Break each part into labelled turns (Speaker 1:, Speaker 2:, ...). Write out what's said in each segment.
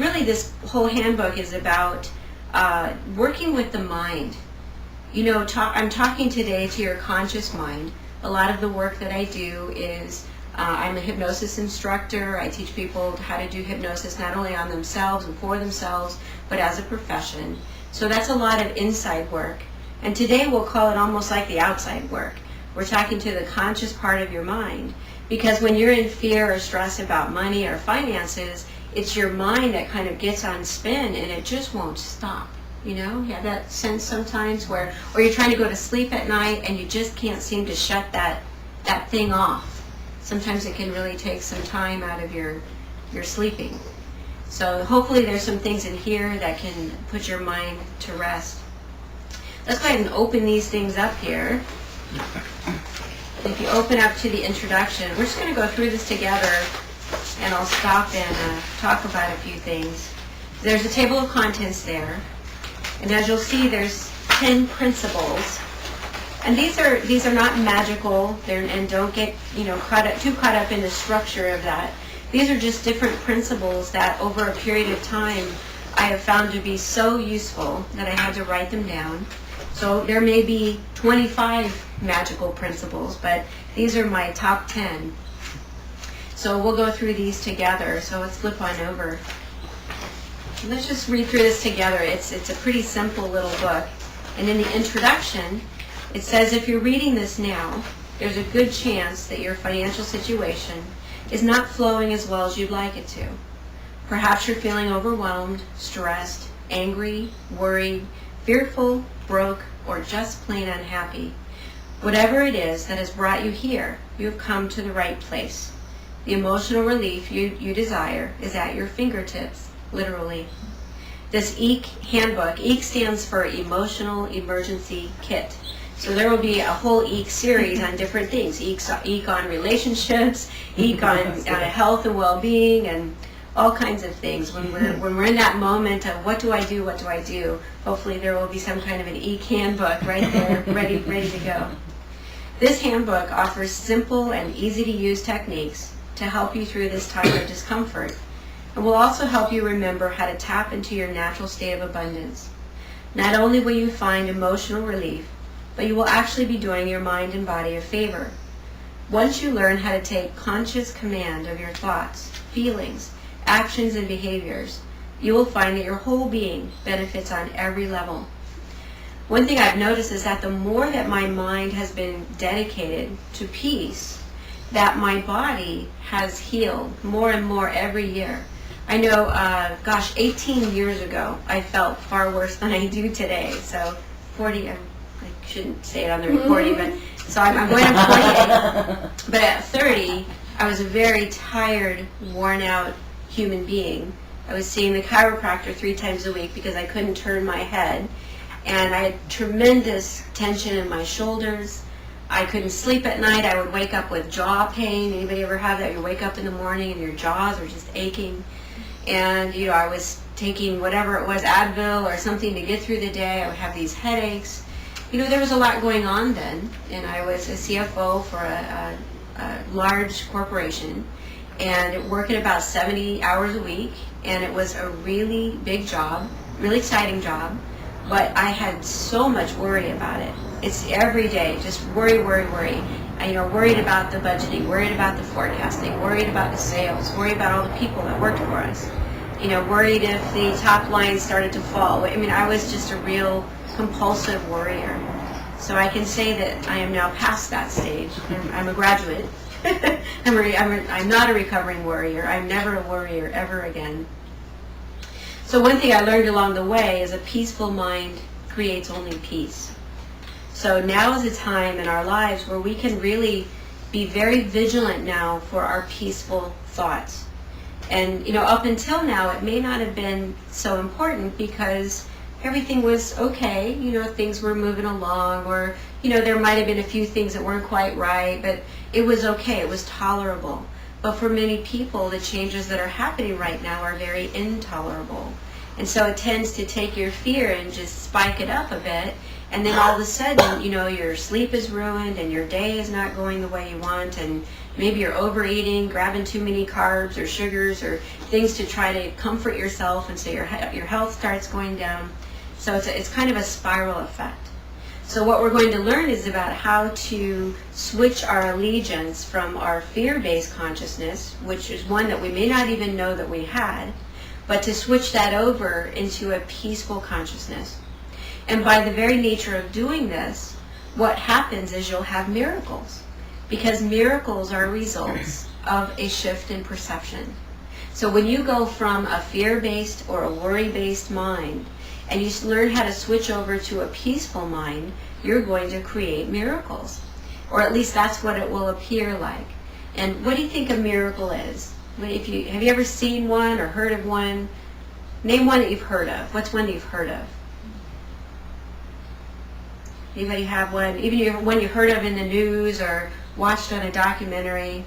Speaker 1: really this whole handbook is about working with the mind. I'm talking today to your conscious mind. A lot of the work that I do is I'm a hypnosis instructor. I teach people how to do hypnosis not only on themselves and for themselves, but as a profession. So that's a lot of inside work. And today we'll call it almost like the outside work. We're talking to the conscious part of your mind. Because when you're in fear or stress about money or finances, it's your mind that kind of gets on spin and it just won't stop. You have that sense sometimes or you're trying to go to sleep at night and you just can't seem to shut that thing off. Sometimes it can really take some time out of your sleeping. So hopefully there's some things in here that can put your mind to rest. Let's go ahead and open these things up here. If you open up to the introduction, we're just going to go through this together, and I'll stop and talk about a few things. There's a table of contents there, and as you'll see, there's 10 principles. And these are not magical, and don't get too caught up in the structure of that. These are just different principles that over a period of time I have found to be so useful that I had to write them down. So there may be 25 magical principles, but these are my top 10. So we'll go through these together. So let's flip on over. Let's just read through this together. It's a pretty simple little book. And in the introduction, it says if you're reading this now, there's a good chance that your financial situation is not flowing as well as you'd like it to. Perhaps you're feeling overwhelmed, stressed, angry, worried, fearful, broke, or just plain unhappy. Whatever it is that has brought you here, you have come to the right place. The emotional relief you desire is at your fingertips, literally. This EEK handbook, EEK stands for Emotional Emergency Kit. So there will be a whole EEK series on different things. EEK on relationships, EEK on health and well-being, and all kinds of things. When we're in that moment of what do I do, hopefully there will be some kind of an EEK handbook right there, ready to go. This handbook offers simple and easy to use techniques to help you through this time of discomfort, and will also help you remember how to tap into your natural state of abundance. Not only will you find emotional relief, but you will actually be doing your mind and body a favor. Once you learn how to take conscious command of your thoughts, feelings, actions, and behaviors, you will find that your whole being benefits on every level. One thing I've noticed is that the more that my mind has been dedicated to peace, that my body has healed more and more every year. I know, 18 years ago, I felt far worse than I do today. So 40, I shouldn't say it on the recording, but so I'm going to 48. But at 30, I was a very tired, worn out human being. I was seeing the chiropractor 3 times a week because I couldn't turn my head. And I had tremendous tension in my shoulders. I couldn't sleep at night. I would wake up with jaw pain. Anybody ever have that? You wake up in the morning and your jaws are just aching. And, I was taking whatever it was, Advil or something to get through the day. I would have these headaches. There was a lot going on then. And I was a CFO for a large corporation and working about 70 hours a week. And it was a really big job, really exciting job. But I had so much worry about it. It's every day, just worry. Worried about the budgeting, worried about the forecasting, worried about the sales, worried about all the people that worked for us. Worried if the top line started to fall. I was just a real compulsive worrier. So I can say that I am now past that stage. I'm a graduate. I'm not a recovering worrier. I'm never a worrier ever again. So one thing I learned along the way is a peaceful mind creates only peace. So now is a time in our lives where we can really be very vigilant now for our peaceful thoughts. And, up until now, it may not have been so important because everything was okay. Things were moving along, or, there might have been a few things that weren't quite right, but it was okay. It was tolerable. But for many people, the changes that are happening right now are very intolerable. And so it tends to take your fear and just spike it up a bit. And then all of a sudden, your sleep is ruined and your day is not going the way you want, and maybe you're overeating, grabbing too many carbs or sugars or things to try to comfort yourself, and so your health starts going down. So it's kind of a spiral effect. So what we're going to learn is about how to switch our allegiance from our fear-based consciousness, which is one that we may not even know that we had, but to switch that over into a peaceful consciousness. And by the very nature of doing this, what happens is you'll have miracles, because miracles are results of a shift in perception. So when you go from a fear-based or a worry-based mind, and you learn how to switch over to a peaceful mind, you're going to create miracles. Or at least that's what it will appear like. And what do you think a miracle is? Have you ever seen one or heard of one? Name one that you've heard of. What's one that you've heard of? Anybody have one? Even one you heard of in the news or watched on a documentary?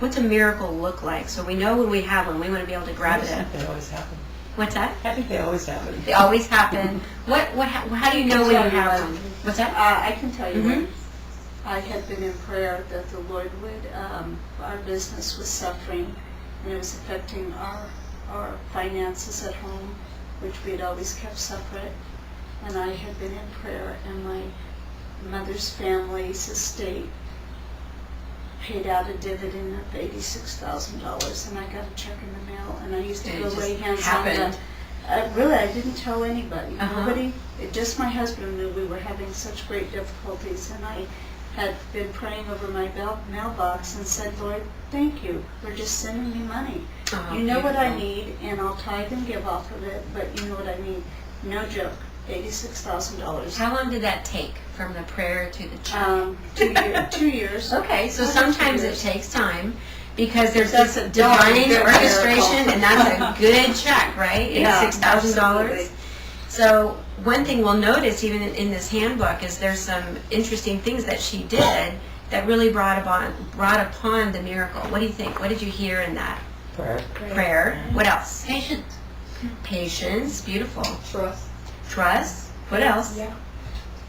Speaker 1: What's a miracle look like? So we know when we have one, we want to be able to grab it.
Speaker 2: They always happen.
Speaker 1: What's that?
Speaker 2: I think they always happen.
Speaker 1: They always happen. How do you know when you have one? What's that?
Speaker 3: I can tell you when I had been in prayer that the Lord would, our business was suffering, and it was affecting our finances at home, which we had always kept separate. And I had been in prayer, and my mother's family's estate paid out a dividend of $86,000, and I got a check in the mail, and I used to go lay hands on them. Really, I didn't tell anybody. Nobody, just my husband knew we were having such great difficulties, and I had been praying over my mailbox and said, Lord, thank you for just sending me money. You know what I need, and I'll tithe and give off of it, but you know what I need. No joke. $86,000.
Speaker 1: How long did that take from the prayer to the check?
Speaker 3: 2 years.
Speaker 1: Okay, so sometimes it takes time because there's this divine orchestration, and that's a good check, right? $86,000. So one thing we'll notice even in this handbook is there's some interesting things that she did that really brought upon the miracle. What do you think? What did you hear in that? Prayer. What else? Patience. Beautiful. Trust. What else?
Speaker 4: Yeah.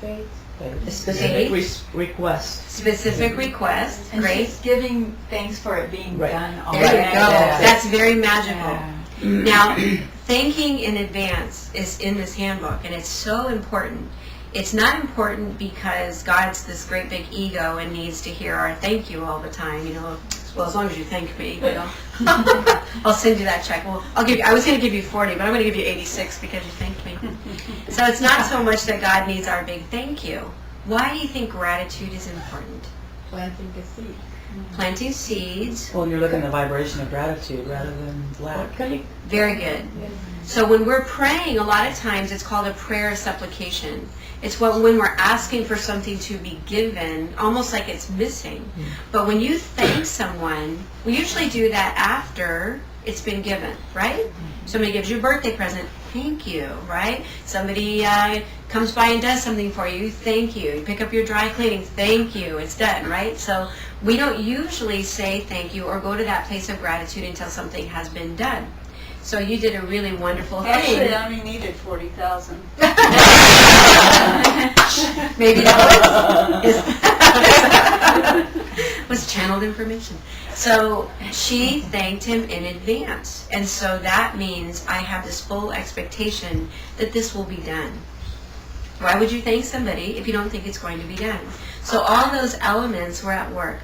Speaker 4: Faith.
Speaker 2: A specific request.
Speaker 1: Specific request.
Speaker 4: And
Speaker 1: Great.
Speaker 4: she's giving thanks for it being done already.
Speaker 1: There you go.
Speaker 2: Yeah.
Speaker 1: That's very magical.
Speaker 4: Yeah.
Speaker 1: Now, thanking in advance is in this handbook, and it's so important. It's not important because God's this great big ego and needs to hear our thank you all the time, Well, as long as you thank me, I'll send you that check. Well, I was going to give you 40, but I'm going to give you 86 because you thanked me. So it's not so much that God needs our big thank you. Why do you think gratitude is important?
Speaker 4: Planting a seed.
Speaker 1: Planting seeds.
Speaker 2: Well, you're looking at the vibration of gratitude rather than lack.
Speaker 1: Very good. So when we're praying, a lot of times it's called a prayer of supplication. It's when we're asking for something to be given, almost like it's missing. But when you thank someone, we usually do that after it's been given, right? Somebody gives you a birthday present, thank you, right? Somebody comes by and does something for you, thank you. You pick up your dry cleaning, thank you, it's done, right? So we don't usually say thank you or go to that place of gratitude until something has been done. So you did a really wonderful thing.
Speaker 3: Actually, I only needed 40,000.
Speaker 1: Maybe that was channeled information. So she thanked him in advance. And so that means I have this full expectation that this will be done. Why would you thank somebody if you don't think it's going to be done? So all those elements were at work.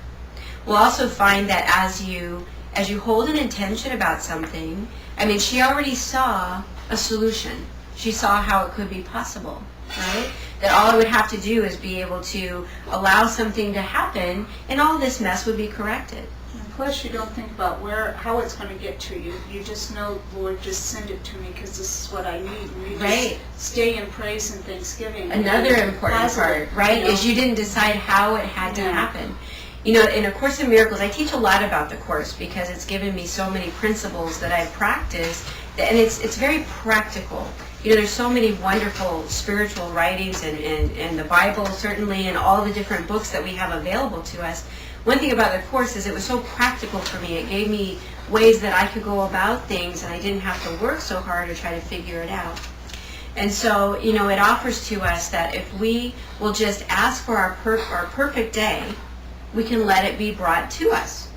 Speaker 1: We'll also find that as you hold an intention about something, she already saw a solution. She saw how it could be possible, right? That all I would have to do is be able to allow something to happen, and all this mess would be corrected.
Speaker 3: And plus, you don't think about how it's going to get to you. You just know, Lord, just send it to me because this is what I need. And you just stay in praise and thanksgiving.
Speaker 1: Another important part, right, is you didn't decide how it had to happen. In A Course in Miracles, I teach a lot about the Course because it's given me so many principles that I've practiced, and it's very practical. There's so many wonderful spiritual writings and the Bible, certainly, and all the different books that we have available to us. One thing about the Course is it was so practical for me. It gave me ways that I could go about things, and I didn't have to work so hard to try to figure it out. And so, you know, it offers to us that if we will just ask for our perfect day, we can let it be brought to us.